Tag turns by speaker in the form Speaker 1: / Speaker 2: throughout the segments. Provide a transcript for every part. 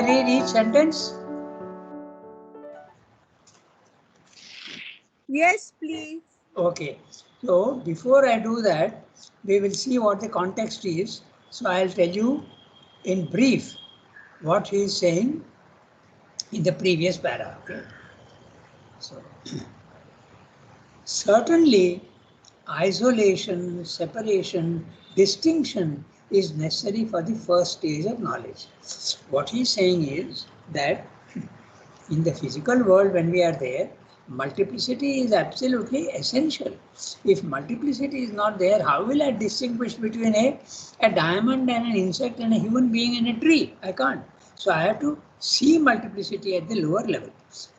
Speaker 1: I read each sentence?
Speaker 2: Yes, please.
Speaker 1: Okay. So before I do that, we will see what the context is. So I'll tell you in brief what he is saying in the previous para. Okay. So certainly isolation, separation, distinction is necessary for the first stage of knowledge. What he is saying is that in the physical world, when we are there, multiplicity is absolutely essential. If multiplicity is not there, how will I distinguish between a diamond and an insect and a human being and a tree? I can't. So I have to see multiplicity at the lower level.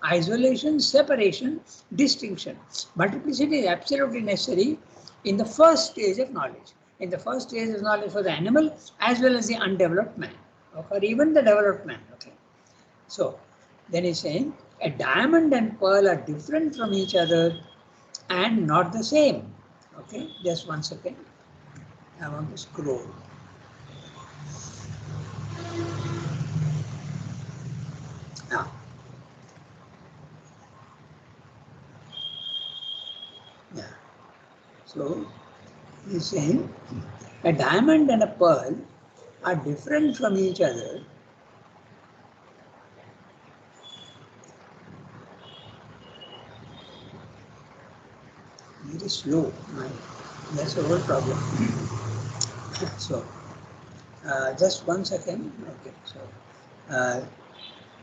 Speaker 1: Isolation, separation, distinction. Multiplicity is absolutely necessary in the first stage of knowledge. In the first stage of knowledge for the animal as well as the undeveloped man, or even the developed man. Okay. So then he's saying a diamond and pearl are different from each other and not the same. Okay, just 1 second. I want to scroll. Now, yeah. So he's saying a diamond and a pearl are different from each other. Very slow. That's the whole problem. So, just 1 second. Okay. So,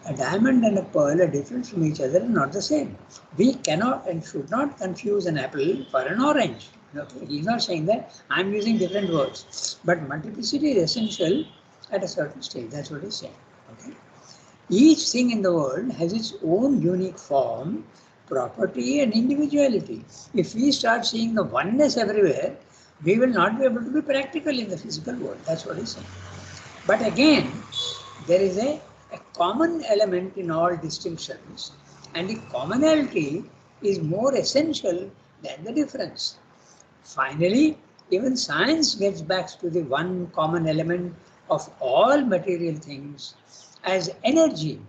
Speaker 1: a diamond and a pearl are different from each other and not the same. We cannot and should not confuse an apple for an orange. Okay? He's not saying that. I'm using different words. But multiplicity is essential at a certain stage. That's what he's saying. Okay? Each thing in the world has its own unique form, property, and individuality. If we start seeing the oneness everywhere, we will not be able to be practical in the physical world. That's what he's saying. But again, there is a common element in all distinctions, and the commonality is more essential than the difference. Finally, even science gets back to the one common element of all material things as energy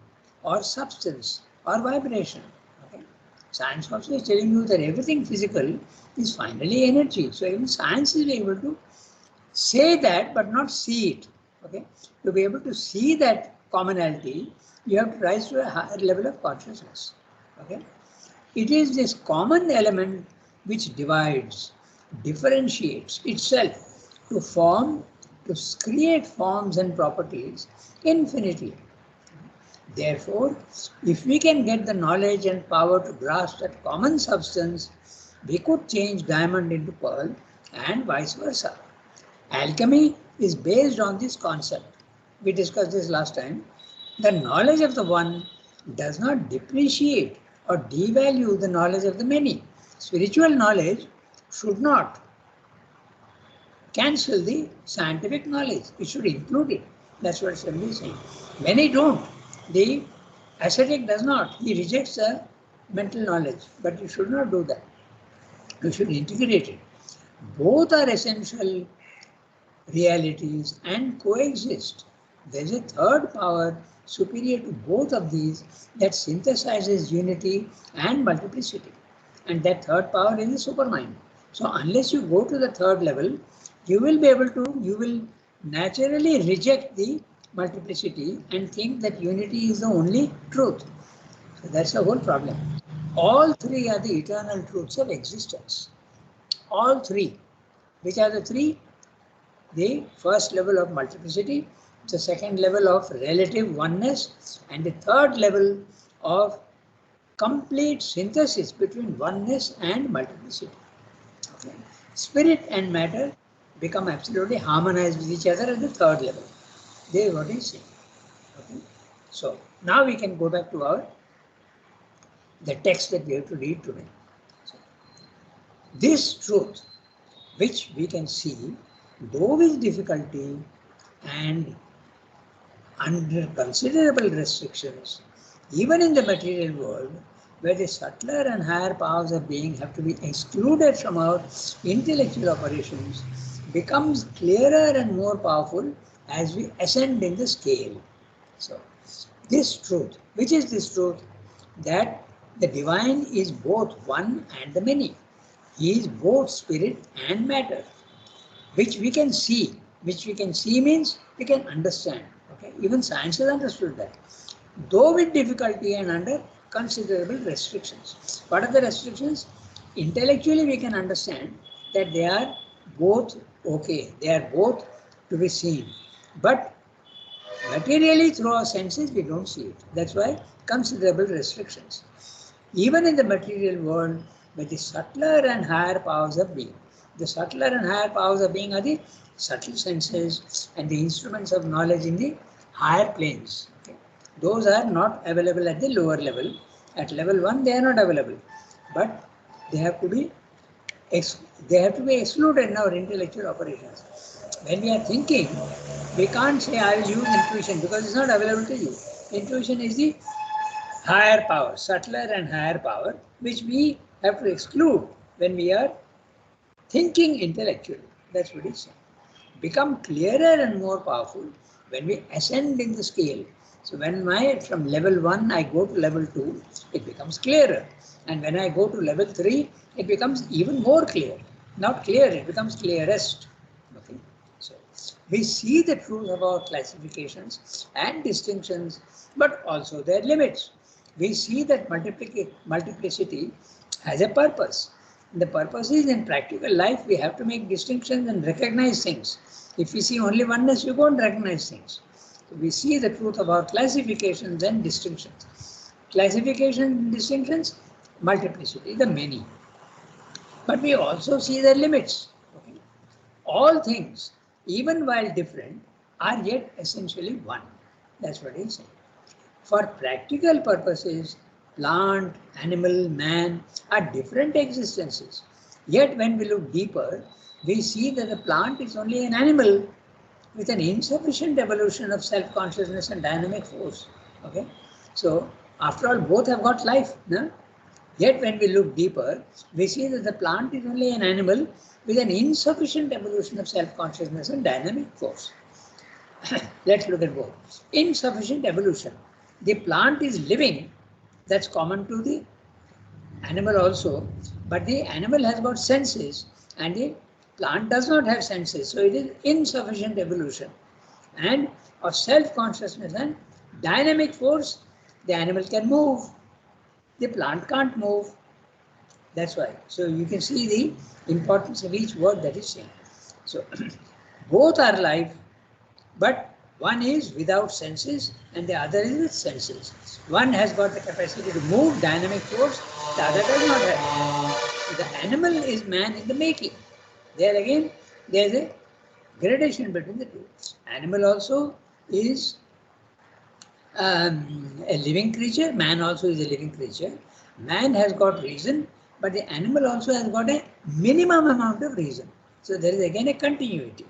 Speaker 1: or substance or vibration. Okay? Science also is telling you that everything physical is finally energy. So even science is able to say that but not see it. Okay? To be able to see that commonality, you have to rise to a higher level of consciousness. Okay? It is this common element which divides, differentiates itself to create forms and properties infinitely. Therefore, if we can get the knowledge and power to grasp that common substance, we could change diamond into pearl and vice versa. Alchemy is based on this concept. We discussed this last time. The knowledge of the one does not depreciate or devalue the knowledge of the many. Spiritual knowledge should not cancel the scientific knowledge. It should include it. That's what Swami is saying. Many don't. The ascetic does not. He rejects the mental knowledge. But you should not do that. You should integrate it. Both are essential realities and coexist. There is a third power superior to both of these that synthesizes unity and multiplicity. And that third power is the supermind. So unless you go to the third level, you will naturally reject the multiplicity and think that unity is the only truth. So that's the whole problem. All three are the eternal truths of existence. All three. Which are the three? The first level of multiplicity, the second level of relative oneness, and the third level of complete synthesis between oneness and multiplicity. Okay. Spirit and matter become absolutely harmonized with each other at the third level. This is what he's saying. Okay. So now we can go back to the text that we have to read today. So, this truth, which we can see, though with difficulty and under considerable restrictions, even in the material world, where the subtler and higher powers of being have to be excluded from our intellectual operations, becomes clearer and more powerful as we ascend in the scale. So, this truth. Which is this truth? That the divine is both one and the many. He is both spirit and matter, which we can see. Which we can see means we can understand. Okay, even science has understood that, though with difficulty and under considerable restrictions. What are the restrictions? Intellectually, we can understand that they are both okay, they are both to be seen, but materially through our senses we don't see it. That's why considerable restrictions. Even in the material world, with the subtler and higher powers of being, the subtler and higher powers of being are the subtle senses and the instruments of knowledge in the higher planes. Okay? Those are not available at the lower level. At level 1, they are not available, but they have to be excluded in our intellectual operations. When we are thinking, we can't say I will use intuition because it's not available to you. Intuition is the higher power, subtler and higher power, which we have to exclude when we are thinking intellectually. That's what it's saying. Become clearer and more powerful when we ascend in the scale. So when from level 1 I go to level 2, it becomes clearer. And when I go to level 3, it becomes even more clear. Not clear, it becomes clearest. Okay. So we see the truth of our classifications and distinctions, but also their limits. We see that multiplicity has a purpose. The purpose is in practical life, we have to make distinctions and recognize things. If we see only oneness, we won't recognize things. So we see the truth of our classifications and distinctions. Classifications and distinctions, multiplicity, the many. But we also see their limits. Okay? All things, even while different, are yet essentially one. That's what he's saying. For practical purposes, plant, animal, man are different existences. Yet when we look deeper, we see that the plant is only an animal with an insufficient evolution of self-consciousness and dynamic force. Okay? So, after all, both have got life. No? Yet when we look deeper, we see that the plant is only an animal with an insufficient evolution of self-consciousness and dynamic force. Let's look at both. Insufficient evolution. The plant is living, that's common to the animal also, but the animal has got senses and the plant does not have senses, so it is insufficient evolution. And of self-consciousness and dynamic force, the animal can move, the plant can't move. That's why. So you can see the importance of each word that is saying. So both are life, but one is without senses and the other is with senses. One has got the capacity to move, dynamic force, the other does not have. The animal is man in the making. There again, there is a gradation between the two. Animal also is a living creature, man also is a living creature. Man has got reason, but the animal also has got a minimum amount of reason. So there is again a continuity.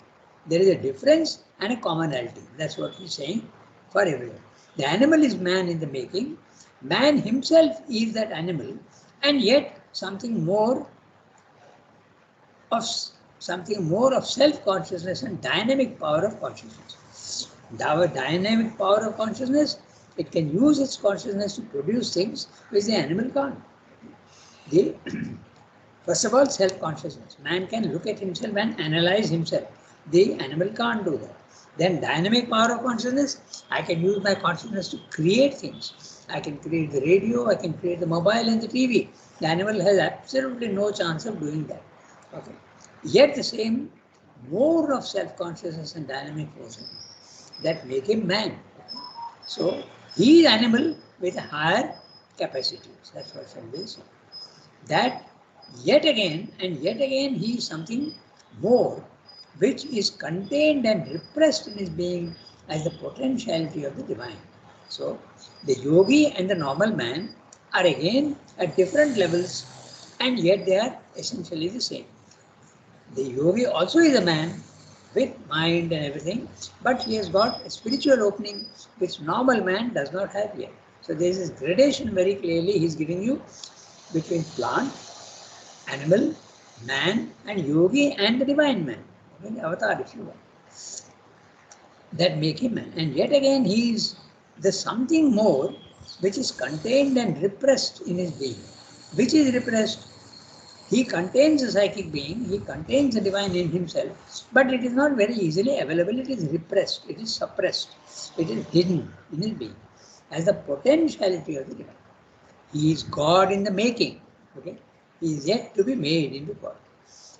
Speaker 1: There is a difference and a commonality. That's what he's saying for everyone. The animal is man in the making. Man himself is that animal, and yet something more of self-consciousness and dynamic power of consciousness. The dynamic power of consciousness, it can use its consciousness to produce things which the animal can't. First of all, self-consciousness. Man can look at himself and analyze himself. The animal can't do that. Then dynamic power of consciousness, I can use my consciousness to create things. I can create the radio, I can create the mobile and the TV. The animal has absolutely no chance of doing that. Okay. Yet the same mode of self-consciousness and dynamic force that make him man. So he is animal with higher capacities. That's what Shanbhai said. That yet again he is something more which is contained and repressed in his being as the potentiality of the divine. So the yogi and the normal man are again at different levels, and yet they are essentially the same. The yogi also is a man with mind and everything, but he has got a spiritual opening which normal man does not have yet. So there is this gradation very clearly he is giving you between plant, animal, man, and yogi and the divine man. I mean, avatar if you want. That make him man. And yet again he is there's something more which is contained and repressed in his being. Which is repressed? He contains the psychic being, he contains the divine in himself, but it is not very easily available. It is repressed, it is suppressed, it is hidden in his being as the potentiality of the divine. He is God in the making. Okay? He is yet to be made into God.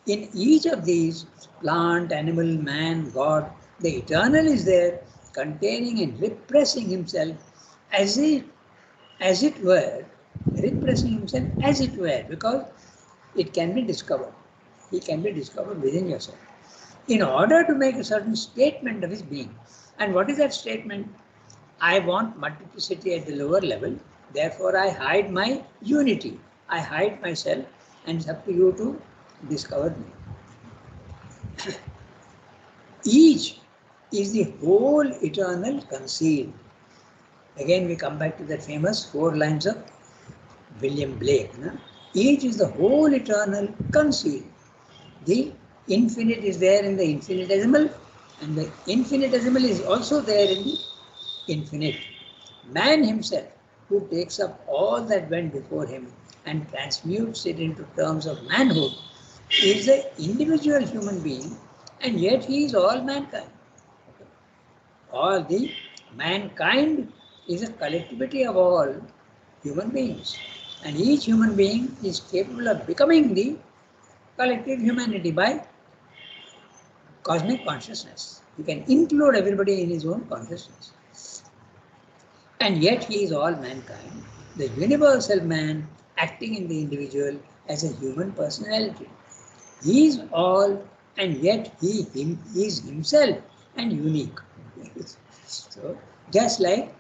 Speaker 1: In each of these, plant, animal, man, God, the eternal is there, containing and repressing himself as it were, repressing himself as it were, because it can be discovered. He can be discovered within yourself. In order to make a certain statement of his being. And what is that statement? I want multiplicity at the lower level, therefore I hide my unity. I hide myself, and it's up to you to discover me. Each is the whole eternal concealed. Again, we come back to that famous 4 lines of William Blake. No? Each is the whole eternal concealed. The infinite is there in the infinitesimal, and the infinitesimal is also there in the infinite. Man himself, who takes up all that went before him and transmutes it into terms of manhood, is the individual human being, and yet he is all mankind. All the mankind is a collectivity of all human beings, and each human being is capable of becoming the collective humanity by cosmic consciousness. You can include everybody in his own consciousness. And yet he is all mankind, the universal man acting in the individual as a human personality. He is all, and yet he is himself and unique. So, just like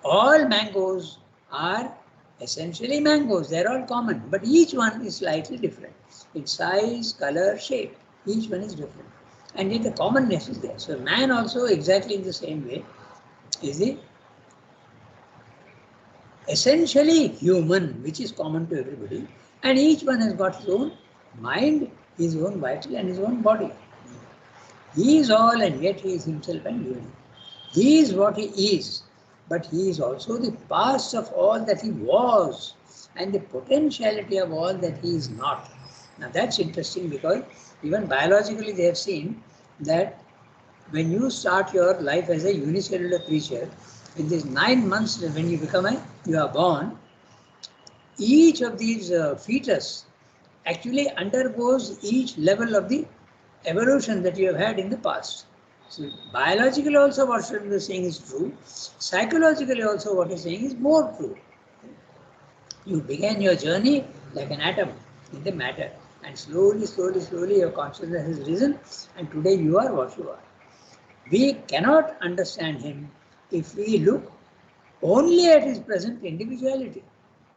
Speaker 1: all mangoes are essentially mangoes, they are all common, but each one is slightly different in size, color, shape. Each one is different, and yet the commonness is there. So, man also, exactly in the same way, is essentially human, which is common to everybody, and each one has got his own mind, his own vital, and his own body. He is all, and yet he is himself and unique. He is what he is, but he is also the past of all that he was, and the potentiality of all that he is not. Now that's interesting, because even biologically they have seen that when you start your life as a unicellular creature, in these 9 months when you are born, each of these fetus actually undergoes each level of the evolution that you have had in the past. So biologically also what Sridhar is saying is true. Psychologically also what he is saying is more true. You began your journey like an atom in the matter, and slowly, slowly, slowly your consciousness has risen, and today you are what you are. We cannot understand him if we look only at his present individuality.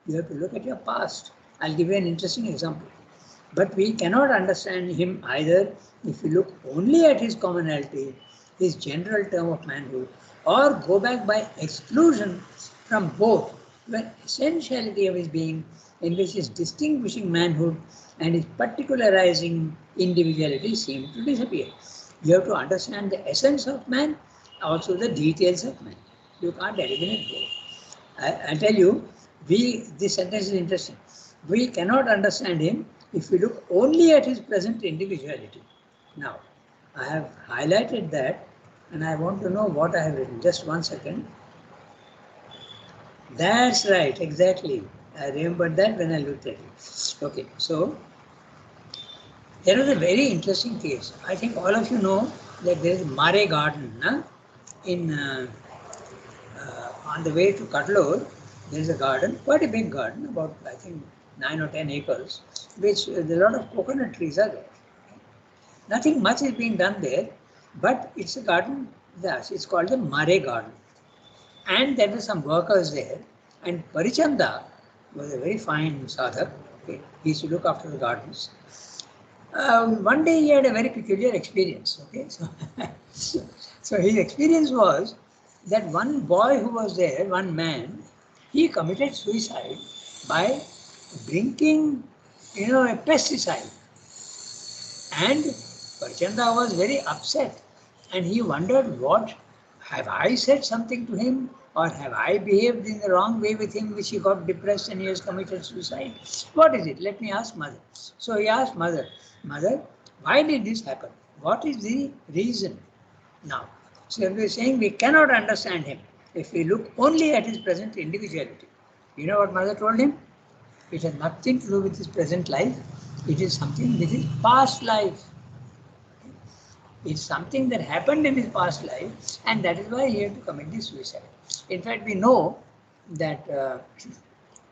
Speaker 1: You have to look at your past. I'll give you an interesting example. But we cannot understand him either if we look only at his commonality, his general term of manhood, or go back by exclusion from both the essentiality of his being, in which his distinguishing manhood and his particularizing individuality seem to disappear. You have to understand the essence of man, also the details of man. You can't eliminate both. I tell you, this sentence is interesting. We cannot understand him if we look only at his present individuality. Now, I have highlighted that, and I want to know what I have written. Just 1 second. That's right, exactly. I remembered that when I looked at it. Okay, so there was a very interesting case. I think all of you know that there is Mare Garden on the way to Cuddalore. There is a garden, quite a big garden, about I think 9 or 10 acres, which a lot of coconut trees are there. Nothing much is being done there, but it's a garden. It's called the Mare Garden, and there were some workers there. And Parichanda was a very fine sadhak. Okay. He used to look after the gardens. One day he had a very peculiar experience. Okay, so his experience was that one boy who was there, one man, he committed suicide by drinking, a pesticide. And Parchanda was very upset, and he wondered what Have I said something to him, or have I behaved in the wrong way with him which he got depressed and he has committed suicide? What is it? Let me ask mother. So he asked mother, Mother, why did this happen? What is the reason? Now, so we are saying we cannot understand him if we look only at his present individuality. You know what mother told him? It has nothing to do with his present life. It is something with his past life. It's something that happened in his past life, and that is why he had to commit this suicide. In fact, we know that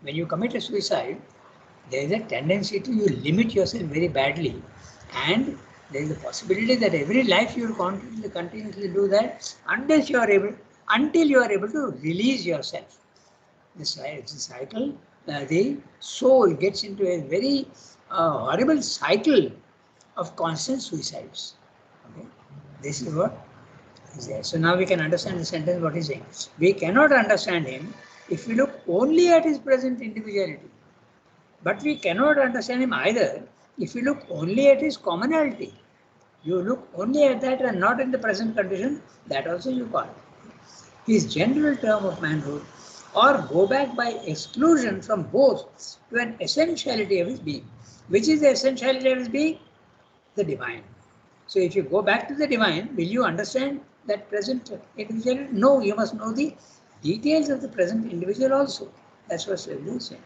Speaker 1: when you commit a suicide, there is a tendency to you limit yourself very badly, and there is a possibility that every life you will continuously do that until you are able to release yourself. The cycle, the soul gets into a very horrible cycle of constant suicides. Okay. This is what is there. So now we can understand the sentence what he's saying. We cannot understand him if we look only at his present individuality. But we cannot understand him either if we look only at his commonality. You look only at that and not in the present condition, that also you call his general term of manhood, or go back by exclusion from both to an essentiality of his being. Which is the essentiality of his being? The divine. So if you go back to the divine, will you understand that present individual? No, you must know the details of the present individual also. That's what Sridhar is saying.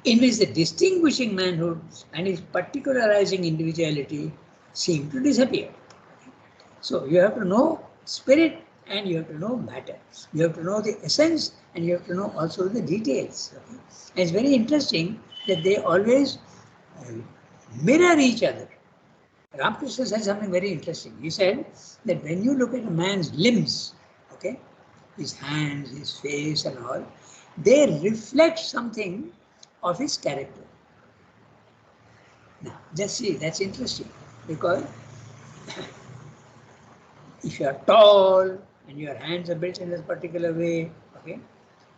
Speaker 1: In which the distinguishing manhood and his particularizing individuality seem to disappear. So you have to know spirit and you have to know matter. You have to know the essence and you have to know also the details. Okay? And it's very interesting that they always mirror each other. Ramakrishna said something very interesting. He said that when you look at a man's limbs, okay, his hands, his face and all, they reflect something of his character. Now, just see, that's interesting, because if you are tall and your hands are built in this particular way, okay,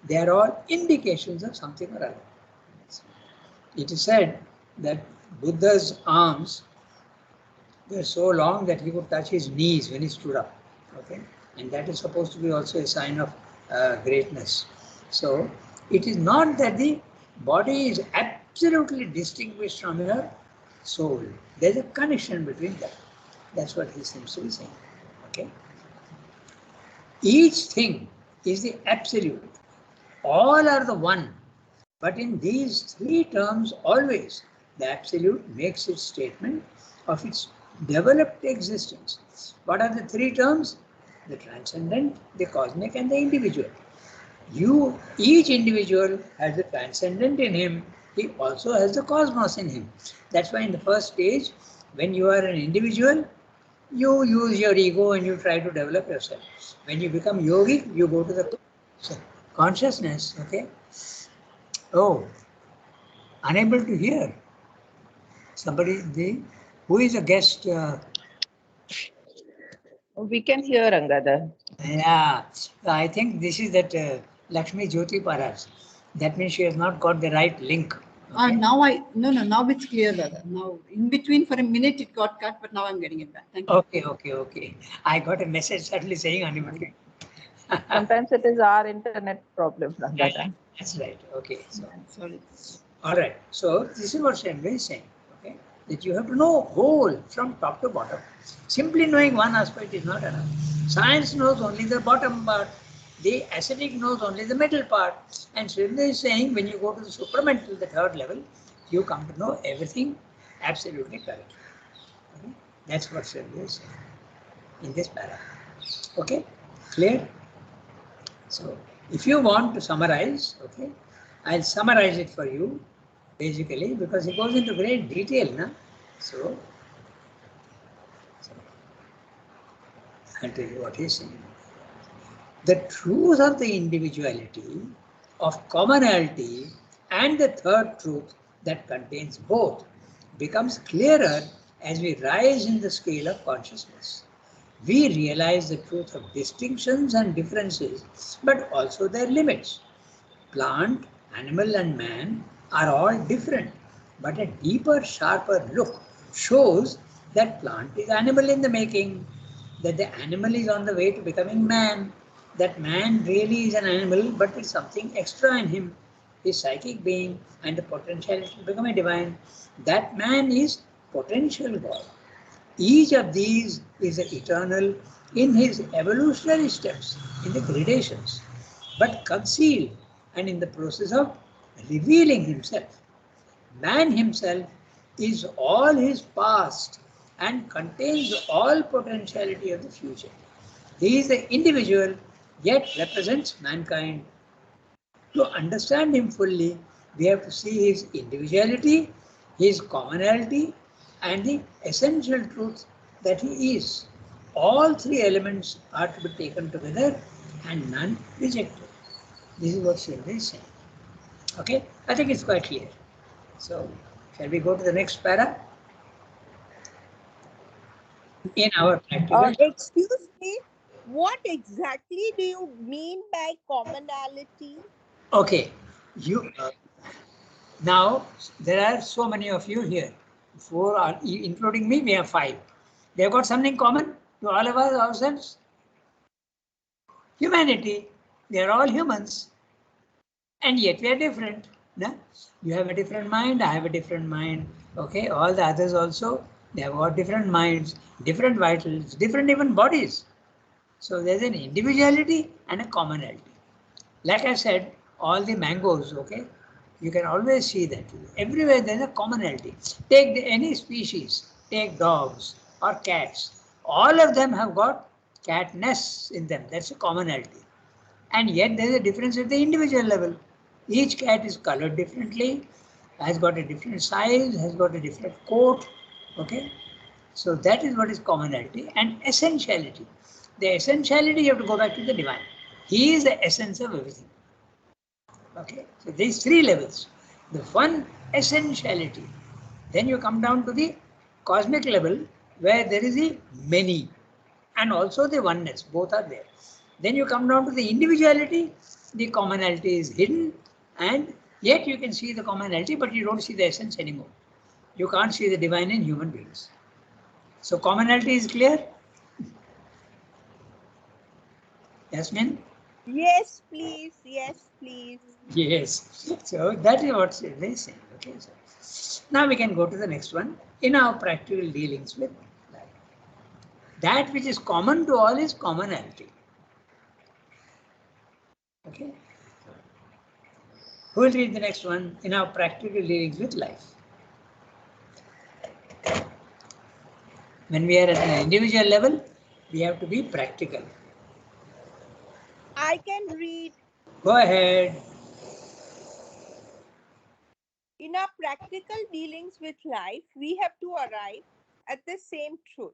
Speaker 1: they are all indications of something or other. It is said that Buddha's arms were so long that he could touch his knees when he stood up, okay, and that is supposed to be also a sign of greatness. So it is not that the body is absolutely distinguished from your soul. There is a connection between them. That's what he seems to be saying. Okay. Each thing is the absolute. All are the one. But in these three terms, always the absolute makes its statement of its developed existence. What are the three terms? The transcendent, the cosmic, and the individual. Each individual has the transcendent in him. He also has the cosmos in him. That's why in the first stage, when you are an individual, you use your ego and you try to develop yourself. When you become yogic, you go to the consciousness. Okay. Oh, unable to hear. Somebody, who is a guest?
Speaker 2: We can hear Angada.
Speaker 1: Yeah, I think this is that Lakshmi Jyoti Paras. That means she has not got the right link. Okay?
Speaker 3: Now now it's clear, Dada. Now, in between for a minute it got cut, but now I'm getting it back. Thank you.
Speaker 1: Okay. I got a message suddenly saying unable.
Speaker 2: Sometimes it is our internet problem, Angada.
Speaker 1: That's right. Okay. So,
Speaker 3: Sorry.
Speaker 1: all right. So this is what Shendra is saying. Okay, that you have to know whole from top to bottom. Simply knowing one aspect is not enough. Science knows only the bottom part. The ascetic knows only the middle part. And Sridhar is saying when you go to the supramental, the third level, you come to know everything absolutely correctly. Okay? That's what Sridhar is saying in this paragraph. Okay, clear? So if you want to summarize, okay, I'll summarize it for you basically because it goes into great detail. Na? So I'll tell you what he's saying. The truth of the individuality, of commonality, and the third truth that contains both becomes clearer as we rise in the scale of consciousness. We realize the truth of distinctions and differences, but also their limits. Plant, animal, and man are all different, but a deeper, sharper look shows that plant is animal in the making, that the animal is on the way to becoming man. That man really is an animal, but it's something extra in him, his psychic being and the potentiality to become a divine. That man is potential God. Each of these is eternal in his evolutionary steps, in the gradations, but concealed and in the process of revealing himself. Man himself is all his past and contains all potentiality of the future. He is the individual, yet represents mankind. To understand him fully, we have to see his individuality, his commonality, and the essential truth that he is. All three elements are to be taken together and none rejected. This is what Sridhar is saying. Okay, I think it's quite clear. So, shall we go to the next para? In our practical.
Speaker 4: Excuse me, what exactly do you mean by commonality?
Speaker 1: Okay, you now there are so many of you here. Four are including me. We have five. They have got something common to all of us ourselves. Humanity. They are all humans, and yet we are different. No? You have a different mind. I have a different mind. Okay, all the others also. They have got different minds, different vitals, different even bodies. So there's an individuality and a commonality. Like I said, all the mangoes, okay, you can always see that everywhere there's a commonality. Take any species, take dogs or cats, all of them have got cat nests in them. That's a commonality. And yet there's a difference at the individual level. Each cat is colored differently, has got a different size, has got a different coat, okay. So that is what is commonality and essentiality. The essentiality, you have to go back to the divine. He is the essence of everything. Okay, so these three levels. The one essentiality. Then you come down to the cosmic level where there is a many and also the oneness. Both are there. Then you come down to the individuality. The commonality is hidden and yet you can see the commonality, but you don't see the essence anymore. You can't see the divine in human beings. So commonality is clear? Yasmin?
Speaker 4: Yes, please. Yes, please.
Speaker 1: Yes. So that is what they say. Okay. So now we can go to the next one. In our practical dealings with life, that which is common to all is commonality. Okay. Who will read the next one? In our practical dealings with life. When we are at an individual level, we have to be practical.
Speaker 4: I can read.
Speaker 1: Go ahead.
Speaker 4: In our practical dealings with life, we have to arrive at the same truth.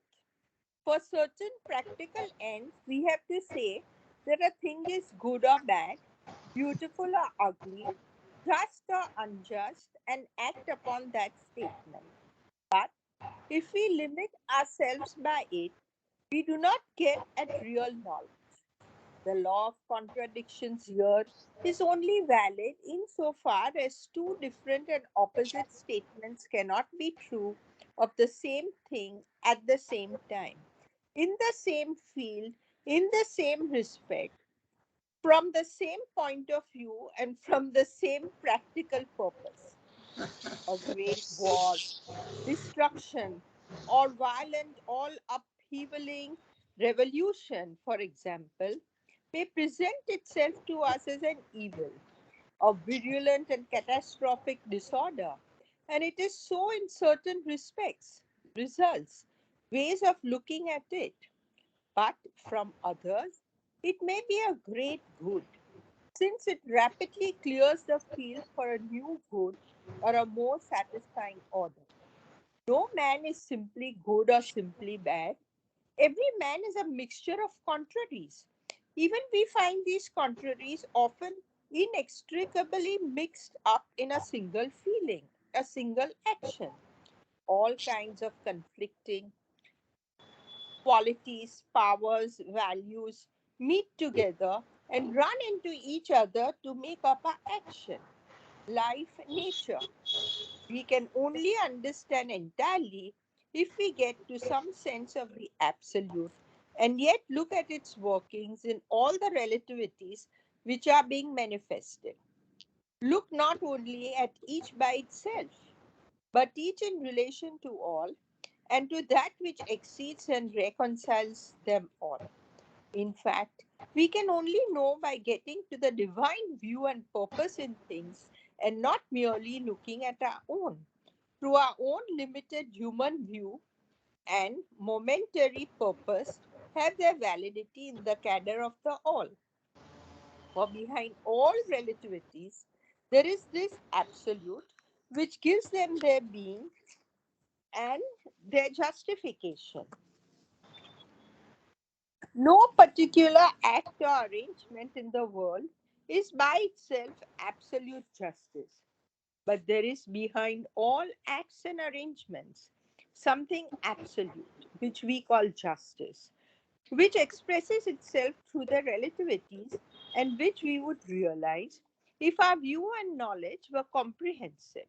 Speaker 4: For certain practical ends, we have to say that a thing is good or bad, beautiful or ugly, just or unjust, and act upon that statement. But if we limit ourselves by it, we do not get at real knowledge. The law of contradictions here is only valid insofar as two different and opposite statements cannot be true of the same thing at the same time, in the same field, in the same respect, from the same point of view, and from the same practical purpose. A great war, destruction, or violent, all upheavaling revolution, for example, may present itself to us as an evil, a virulent and catastrophic disorder. And it is so in certain respects, results, ways of looking at it. But from others, it may be a great good, since it rapidly clears the field for a new good or a more satisfying order. No man is simply good or simply bad. Every man is a mixture of contraries. Even we find these contraries often inextricably mixed up in a single feeling, a single action. All kinds of conflicting qualities, powers, values meet together and run into each other to make up our action, life, nature. We can only understand entirely if we get to some sense of the absolute And yet look at its workings in all the relativities which are being manifested. Look not only at each by itself, but each in relation to all, and to that which exceeds and reconciles them all. In fact, we can only know by getting to the divine view and purpose in things and not merely looking at our own. Through our own limited human view and momentary purpose have their validity in the cadre of the all. For behind all relativities, there is this absolute which gives them their being and their justification. No particular act or arrangement in the world is by itself absolute justice, but there is behind all acts and arrangements something absolute, which we call justice, which expresses itself through the relativities and which we would realize if our view and knowledge were comprehensive,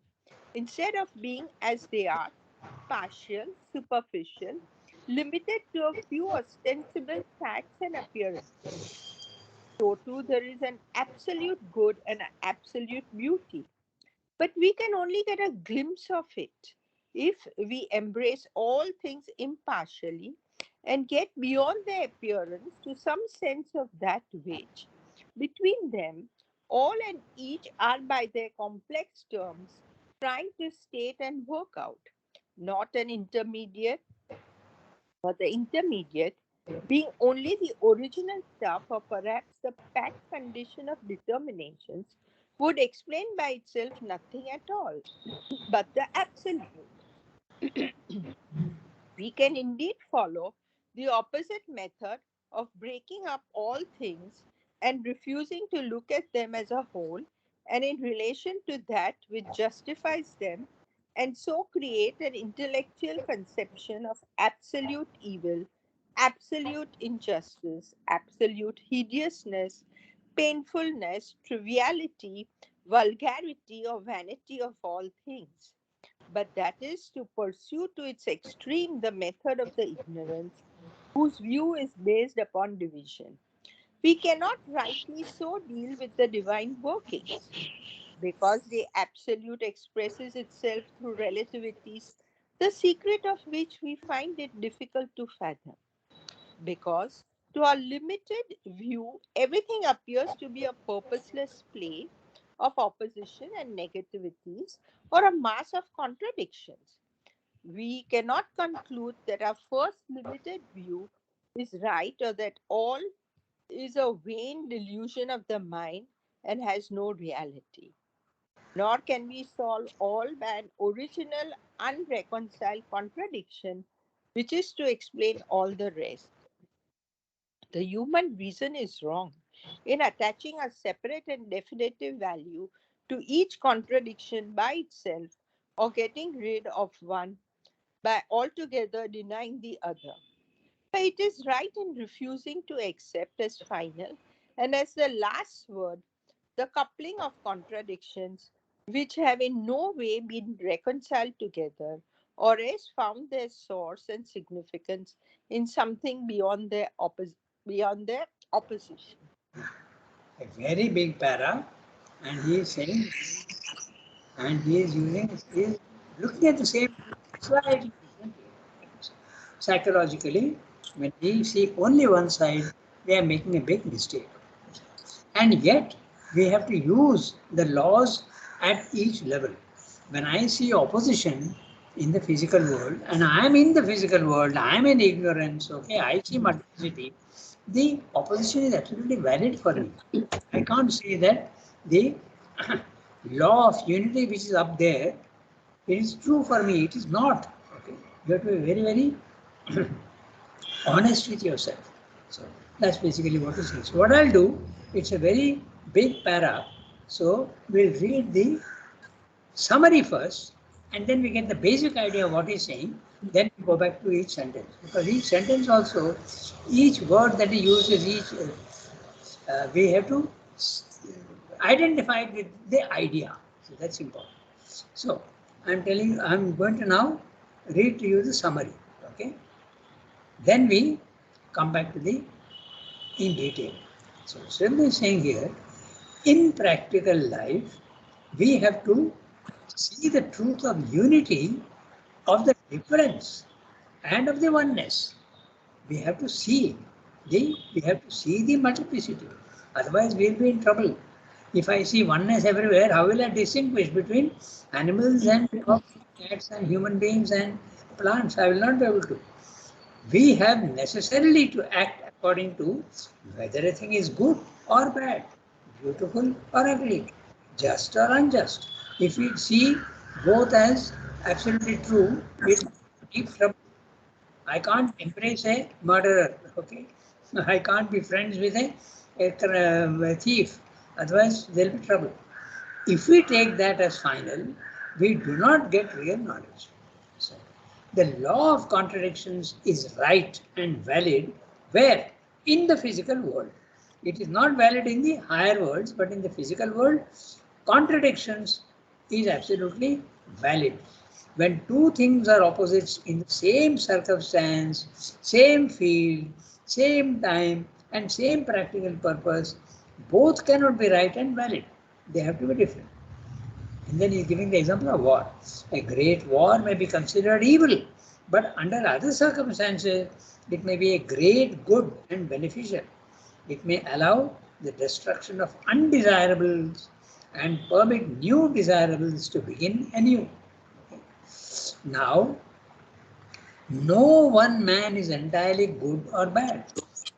Speaker 4: instead of being as they are, partial, superficial, limited to a few ostensible facts and appearances. So, too, there is an absolute good and an absolute beauty. But we can only get a glimpse of it if we embrace all things impartially and get beyond their appearance to some sense of that which, between them, all and each are by their complex terms trying to state and work out, not an intermediate, but the intermediate being only the original stuff or perhaps the packed condition of determinations would explain by itself nothing at all but the absolute. We can indeed follow the opposite method of breaking up all things and refusing to look at them as a whole and in relation to that which justifies them, and so create an intellectual conception of absolute evil, absolute injustice, absolute hideousness, painfulness, triviality, vulgarity, or vanity of all things, but that is to pursue to its extreme the method of the ignorance whose view is based upon division. We cannot rightly so deal with the divine workings because the absolute expresses itself through relativities, the secret of which we find it difficult to fathom. Because to our limited view, everything appears to be a purposeless play of opposition and negativities or a mass of contradictions. We cannot conclude that our first limited view is right or that all is a vain delusion of the mind and has no reality. Nor can we solve all by an original, unreconciled contradiction, which is to explain all the rest. The human reason is wrong in attaching a separate and definitive value to each contradiction by itself or getting rid of one by altogether denying the other. But it is right in refusing to accept as final and as the last word the coupling of contradictions which have in no way been reconciled together or else found their source and significance in something beyond their opposition.
Speaker 1: A very big para, and he is saying, and he is looking at the same slightly differently. Psychologically, when we see only one side, we are making a big mistake. And yet, we have to use the laws at each level. When I see opposition in the physical world, and I am in the physical world, I am in ignorance, okay, I see multiplicity, the opposition is absolutely valid for me. I can't say that the law of unity which is up there, it is true for me, it is not. Okay? You have to be very, very honest with yourself. So that's basically what it is. What I'll do, it's a very big para. So we'll read the summary first, and then we get the basic idea of what he's saying. Then we go back to each sentence. Because each sentence also, each word that he uses, we have to identify it with the idea. So that's important. So I'm going to now read to you the summary. Okay. Then we come back to the in detail. So Srimati is saying here, in practical life, we have to see the truth of unity, of the difference, and of the oneness. We have to see the multiplicity. Otherwise, we'll be in trouble. If I see oneness everywhere, how will I distinguish between animals and dogs, cats and human beings and plants? I will not be able to. We have necessarily to act according to whether a thing is good or bad, beautiful or ugly, just or unjust. If we see both as absolutely true, we'll deep trouble. I can't embrace a murderer, okay? I can't be friends with a thief, otherwise there'll be trouble. If we take that as final, we do not get real knowledge. So, the law of contradictions is right and valid where? In the physical world. It is not valid in the higher worlds, but in the physical world, contradictions is absolutely valid. When two things are opposites in the same circumstance, same field, same time, and same practical purpose, both cannot be right and valid. They have to be different. And then he's giving the example of war. A great war may be considered evil, but under other circumstances, it may be a great good and beneficial. It may allow the destruction of undesirables and permit new desirables to begin anew. Now, no one man is entirely good or bad.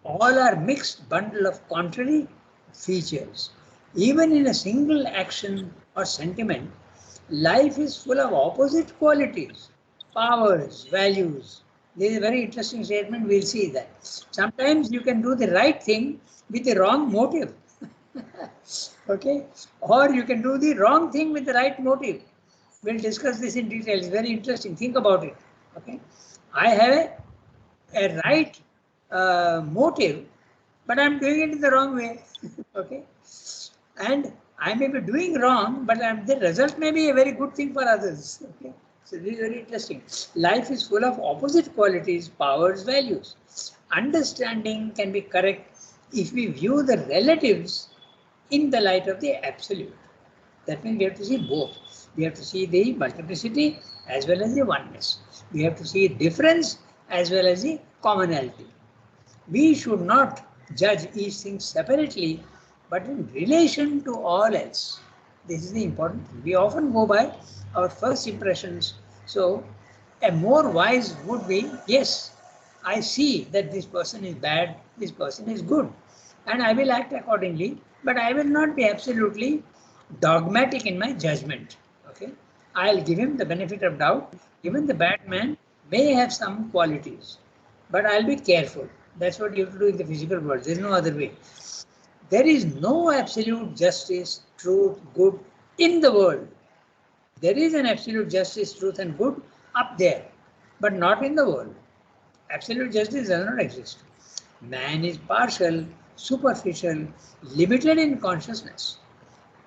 Speaker 1: All are mixed bundle of contrary features. Even in a single action or sentiment, life is full of opposite qualities, powers, values. This is a very interesting statement, we'll see that. Sometimes you can do the right thing with the wrong motive. Okay? Or you can do the wrong thing with the right motive. We'll discuss this in detail. It's very interesting. Think about it. Okay? I have a right motive, but I'm doing it in the wrong way. Okay? And I may be doing wrong, but the result may be a very good thing for others. Okay? So this is very interesting. Life is full of opposite qualities, powers, values. Understanding can be correct if we view the relatives in the light of the absolute. That means we have to see both. We have to see the multiplicity as well as the oneness. We have to see difference as well as the commonality. We should not judge each thing separately, but in relation to all else. This is the important thing. We often go by our first impressions. So a more wise would be, yes, I see that this person is bad, this person is good, and I will act accordingly, but I will not be absolutely dogmatic in my judgment. Okay, I'll give him the benefit of doubt. Even the bad man may have some qualities, but I'll be careful. That's what you have to do in the physical world. There's no other way. There is no absolute justice, truth, good in the world. There is an absolute justice, truth, and good up there, but not in the world. Absolute justice does not exist. Man is partial, superficial, limited in consciousness.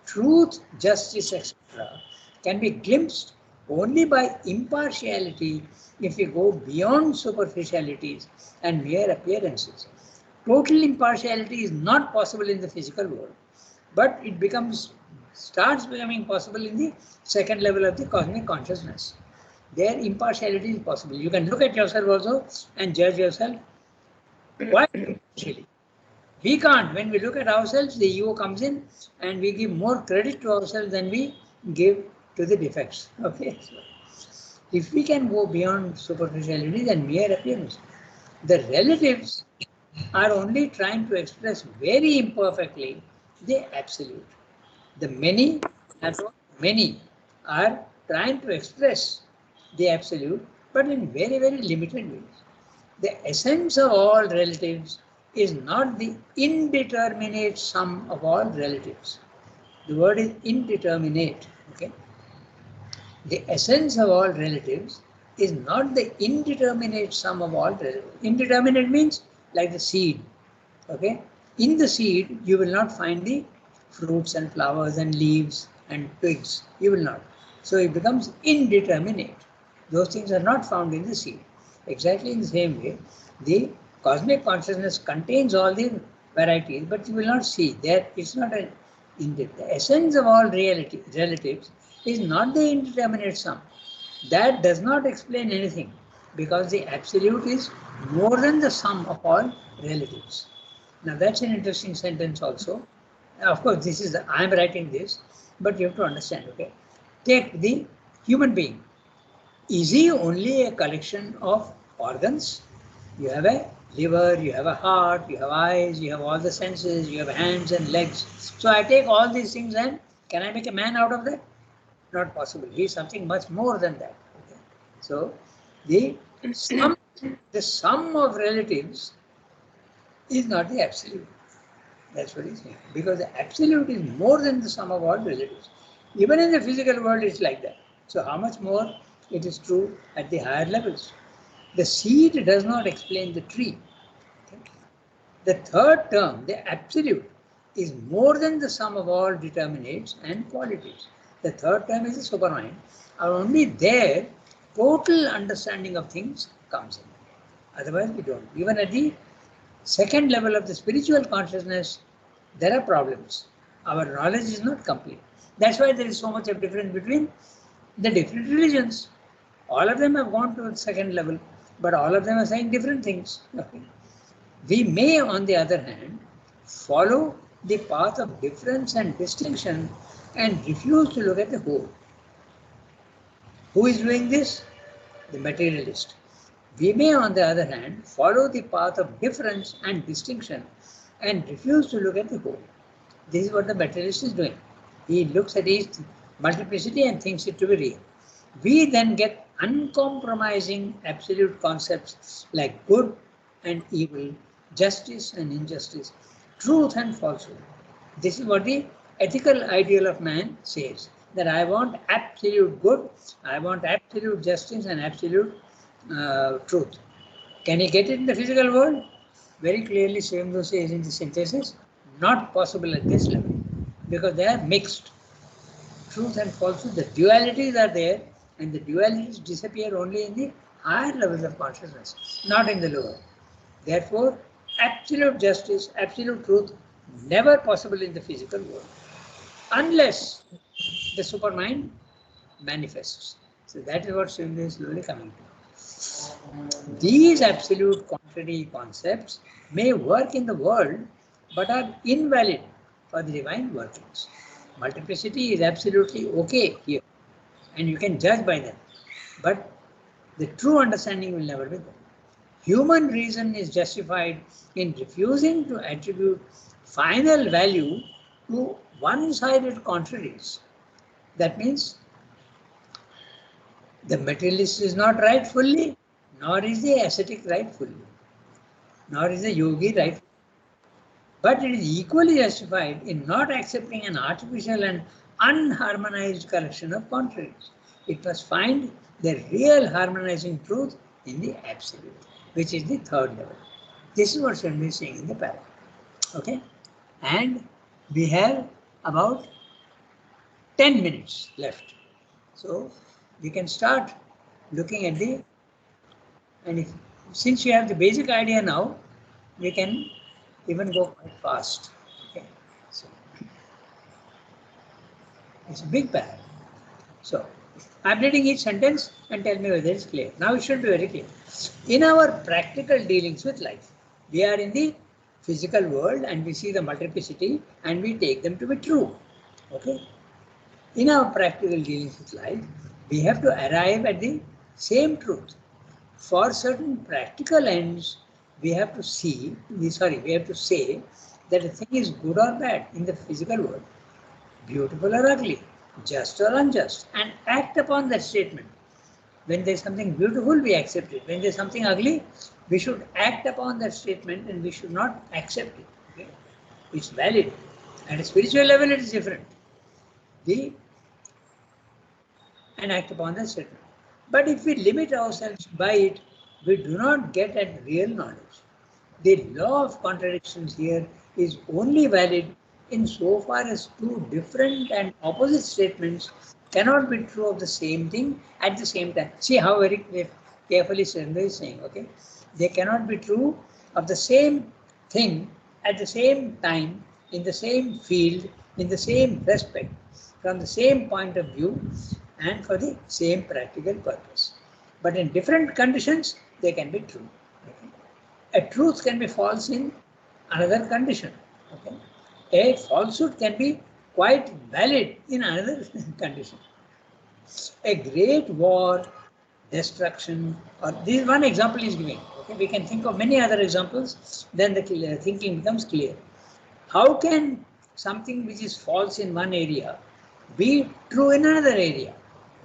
Speaker 1: Truth, justice, etc. can be glimpsed only by impartiality if we go beyond superficialities and mere appearances. Total impartiality is not possible in the physical world, but it starts becoming possible in the second level of the cosmic consciousness. There impartiality is possible. You can look at yourself also and judge yourself quite impartially. We can't. When we look at ourselves, the ego comes in and we give more credit to ourselves than we give to the defects. Okay. So, if we can go beyond superficiality and mere appearance, the relatives are only trying to express very imperfectly the absolute. The many are trying to express the absolute, but in very, very limited ways. The essence of all relatives is not the indeterminate sum of all relatives. The word is indeterminate. Okay? The essence of all relatives is not the indeterminate sum of all relatives. Indeterminate means like the seed. Okay? In the seed, you will not find the fruits and flowers and leaves and twigs. You will not. So it becomes indeterminate. Those things are not found in the seed. Exactly in the same way, the Cosmic consciousness contains all the varieties, but you will not see that it's not an indeed. The essence of all relatives is not the indeterminate sum. That does not explain anything because the absolute is more than the sum of all relatives. Now that's an interesting sentence also. Of course, I am writing this, but you have to understand, okay? Take the human being. Is he only a collection of organs? You have a liver, you have a heart, you have eyes, you have all the senses, you have hands and legs. So I take all these things and can I make a man out of that? Not possible. He is something much more than that. Okay? So the sum of relatives is not the absolute. That's what he's saying. Because the absolute is more than the sum of all relatives. Even in the physical world, it's like that. So how much more it is true at the higher levels? The seed does not explain the tree. Okay? The third term, the absolute, is more than the sum of all determinates and qualities. The third term is the supermind. And only there, total understanding of things comes in. Otherwise, we don't. Even at the second level of the spiritual consciousness, there are problems. Our knowledge is not complete. That's why there is so much of difference between the different religions. All of them have gone to the second level, but all of them are saying different things. Okay. We may, on the other hand, follow the path of difference and distinction and refuse to look at the whole. Who is doing this? The materialist. We may, on the other hand, follow the path of difference and distinction and refuse to look at the whole. This is what the materialist is doing. He looks at each multiplicity and thinks it to be real. We then get uncompromising absolute concepts like good and evil, justice and injustice, truth and falsehood. This is what the ethical ideal of man says, that I want absolute good, I want absolute justice and absolute truth. Can he get it in the physical world? Very clearly, Sri Aurobindo says in the synthesis, not possible at this level, because they are mixed. Truth and falsehood, the dualities are there, and the dualities disappear only in the higher levels of consciousness, not in the lower. Therefore, absolute justice, absolute truth, never possible in the physical world, unless the supermind manifests. So that is what Sri Aurobindo is slowly coming to. These absolute contrary concepts may work in the world, but are invalid for the divine workings. Multiplicity is absolutely okay here, and you can judge by them, but the true understanding will never be there. Human reason is justified in refusing to attribute final value to one-sided contraries. That means the materialist is not right fully, nor is the ascetic right fully, nor is the yogi right fully. But it is equally justified in not accepting an artificial and unharmonized collection of contraries. It must find the real harmonizing truth in the absolute, which is the third level. This is what Sri Aurobindo is saying in the paragraph. Okay? And we have about 10 minutes left. So we can start looking at the, and since you have the basic idea now, we can even go quite fast. Okay, so it's a big paragraph. So I'm reading each sentence and tell me whether it's clear. Now it should be very clear. In our practical dealings with life, we are in the physical world and we see the multiplicity and we take them to be true. Okay. In our practical dealings with life, we have to arrive at the same truth. For certain practical ends, we have to say that a thing is good or bad in the physical world, beautiful or ugly, just or unjust, and act upon that statement. When there's something beautiful, we accept it. When there's something ugly, we should act upon that statement and we should not accept it. Okay? It's valid. At a spiritual level, it is different. And act upon that statement. But if we limit ourselves by it, we do not get at real knowledge. The law of contradictions here is only valid insofar as two different and opposite statements cannot be true of the same thing at the same time. See how very carefully Sri Aurobindo is saying, okay? They cannot be true of the same thing at the same time, in the same field, in the same respect, from the same point of view, and for the same practical purpose. But in different conditions, they can be true. Okay? A truth can be false in another condition. Okay? A falsehood can be quite valid in another condition. A great war, destruction, or this one example is given. Okay? We can think of many other examples, then the thinking becomes clear. How can something which is false in one area be true in another area?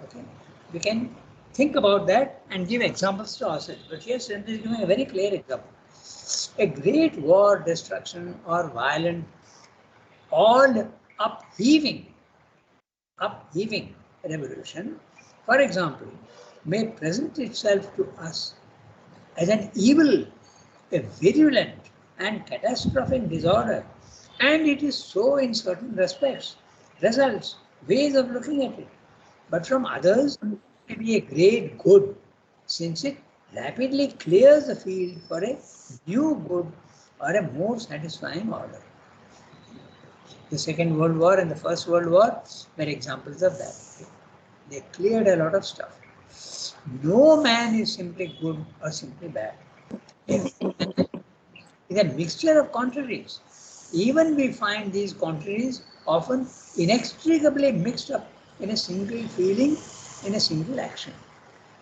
Speaker 1: Okay? We can think about that and give examples to ourselves. But here Srinath is giving a very clear example. A great war, destruction, or violent, all upheaving revolution, for example, may present itself to us as an evil, a virulent and catastrophic disorder, and it is so in certain respects, results, ways of looking at it. But from others, it may be a great good, since it rapidly clears the field for a new good or a more satisfying order. The Second World War and the First World War were examples of that. They cleared a lot of stuff. No man is simply good or simply bad. It's a mixture of contraries. Even we find these contraries often inextricably mixed up in a single feeling, in a single action.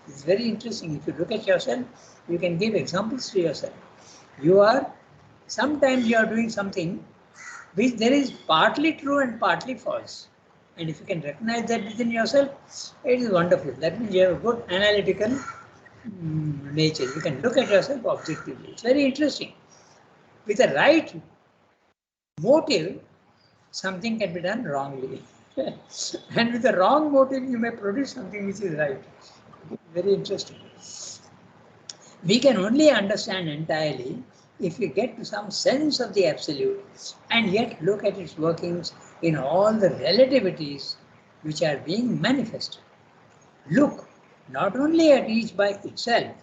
Speaker 1: It's very interesting. If you look at yourself, you can give examples to yourself. Sometimes you are doing something which there is partly true and partly false. And if you can recognize that within yourself, it is wonderful. That means you have a good analytical nature. You can look at yourself objectively. It's very interesting. With the right motive, something can be done wrongly. And with the wrong motive, you may produce something which is right. Very interesting. We can only understand entirely if we get to some sense of the absolute and yet look at its workings in all the relativities which are being manifested. Look not only at each by itself,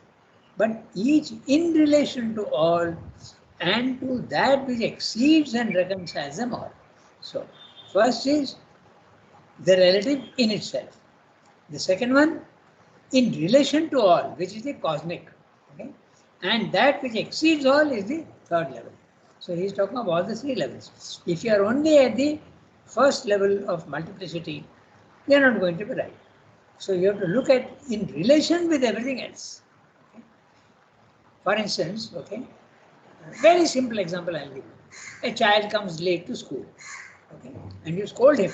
Speaker 1: but each in relation to all and to that which exceeds and reconciles them all. So, first is the relative in itself. The second one, in relation to all, which is the cosmic. Okay? And that which exceeds all is the third level. So he is talking about all the three levels. If you are only at the first level of multiplicity, you are not going to be right. So you have to look at in relation with everything else. Okay? For instance, okay, a very simple example I will give you. A child comes late to school, okay, and you scold him.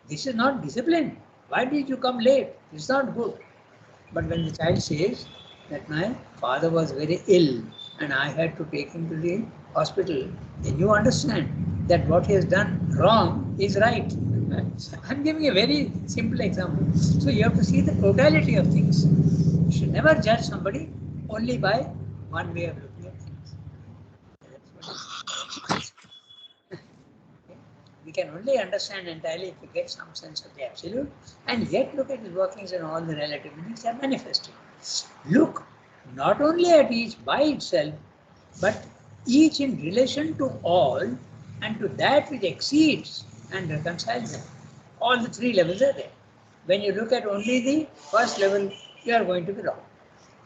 Speaker 1: This is not discipline. Why did you come late? It's not good. But when the child says that my father was very ill and I had to take him to the hospital, then you understand that what he has done wrong is right. I'm giving a very simple example. So you have to see the totality of things. You should never judge somebody only by one way of looking at things. We can only understand entirely if we get some sense of the absolute and yet look at its workings and all the relativities that are manifested. Look not only at each by itself, but each in relation to all and to that which exceeds and reconciles them. All the three levels are there. When you look at only the first level, you are going to be wrong.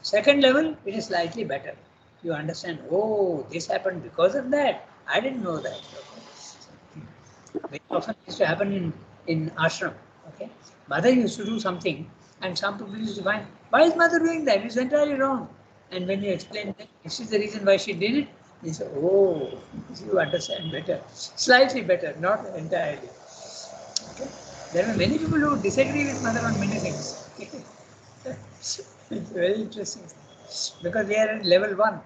Speaker 1: Second level, it is slightly better. You understand, oh, this happened because of that. I didn't know that. Okay. Very often used to happen in ashram. Okay. Mother used to do something and some people used to find, why is mother doing that? It's entirely wrong. And when you explain that this is the reason why she did it, they say, oh, you understand better. Slightly better, not entirely. Okay. There are many people who disagree with mother on many things. It's very interesting because they are at level 1.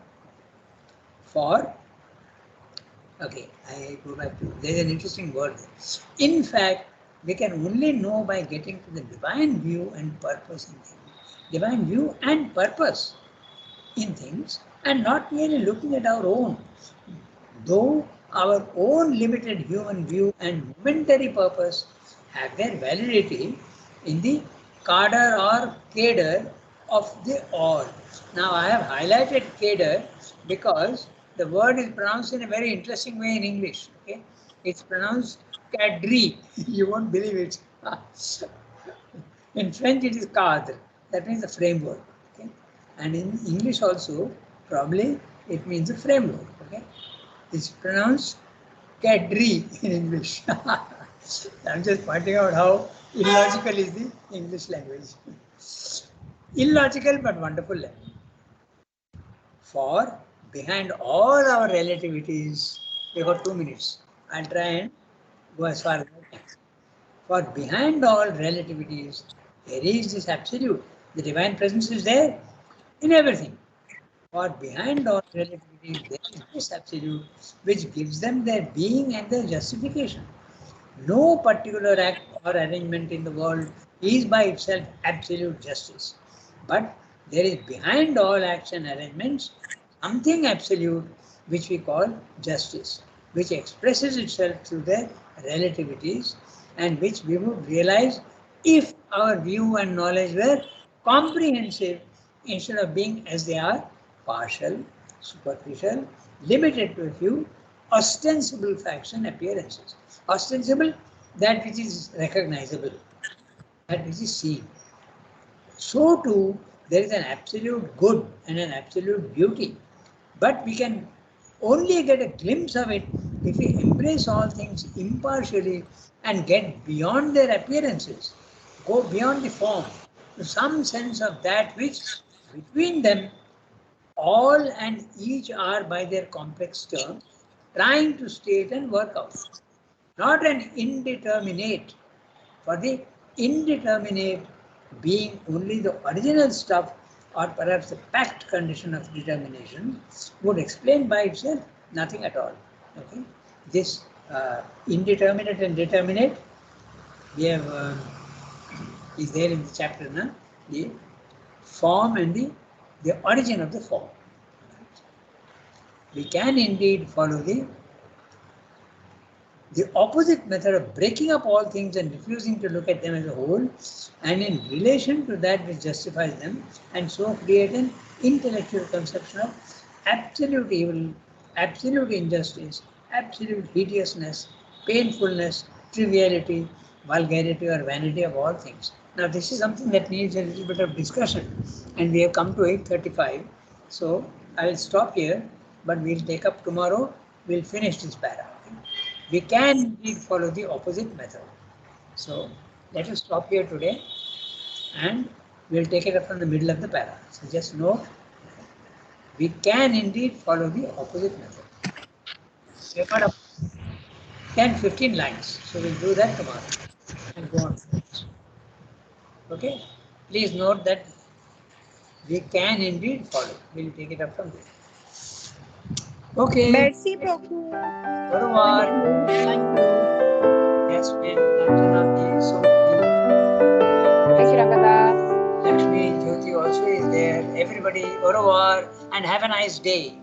Speaker 1: Okay, I go back to, there is an interesting word there. In fact, we can only know by getting to the divine view and purpose in things. Divine view and purpose in things and not merely looking at our own. Though our own limited human view and momentary purpose have their validity in the cadre or cadre of the all. Now I have highlighted cadre because the word is pronounced in a very interesting way in English. Okay, it's pronounced cadre. You won't believe it. In French, it is cadre. That means the framework. Okay, and in English also, probably it means a framework. Okay, it's pronounced cadre in English. I'm just pointing out how illogical is the English language. Illogical but wonderful language. For behind all our relativities, we got 2 minutes. I'll try and go as far as I can. For behind all relativities, there is this absolute. The divine presence is there in everything. For behind all relativities, there is this absolute which gives them their being and their justification. No particular act or arrangement in the world is by itself absolute justice. But there is behind all acts and arrangements something absolute which we call justice, which expresses itself through their relativities and which we would realize if our view and knowledge were comprehensive instead of being as they are partial, superficial, limited to a few ostensible facts and appearances. Ostensible, that which is recognizable, that which is seen. So too, there is an absolute good and an absolute beauty. But we can only get a glimpse of it if we embrace all things impartially and get beyond their appearances, go beyond the form, to some sense of that which between them all and each are by their complex terms trying to state and work out. Not an indeterminate, for the indeterminate being only the original stuff or perhaps the packed condition of determination would explain by itself nothing at all. Okay, this indeterminate and determinate, we have is there in the chapter, na? The form and the origin of the form. We can indeed follow the opposite method of breaking up all things and refusing to look at them as a whole, and in relation to that which justifies them, and so create an intellectual conception of absolute evil, absolute injustice, absolute hideousness, painfulness, triviality, vulgarity or vanity of all things. Now this is something that needs a little bit of discussion, and we have come to 8:35, so I will stop here, but we'll take up tomorrow, we'll finish this para. We can indeed follow the opposite method. So let us stop here today and we'll take it up from the middle of the para. So just note, we can indeed follow the opposite method. We've got 10-15 lines, so we'll do that tomorrow and go on. Okay, please note that we can indeed follow. We'll take it up from there. Okay.
Speaker 4: Merci beaucoup.
Speaker 1: Au revoir.
Speaker 3: Thank you.
Speaker 1: Yes, ma'am. Kanchana is so cute.
Speaker 2: Thank you, Rangada.
Speaker 1: Lakshmi, Jyoti also is there. Everybody, au revoir and have a nice day.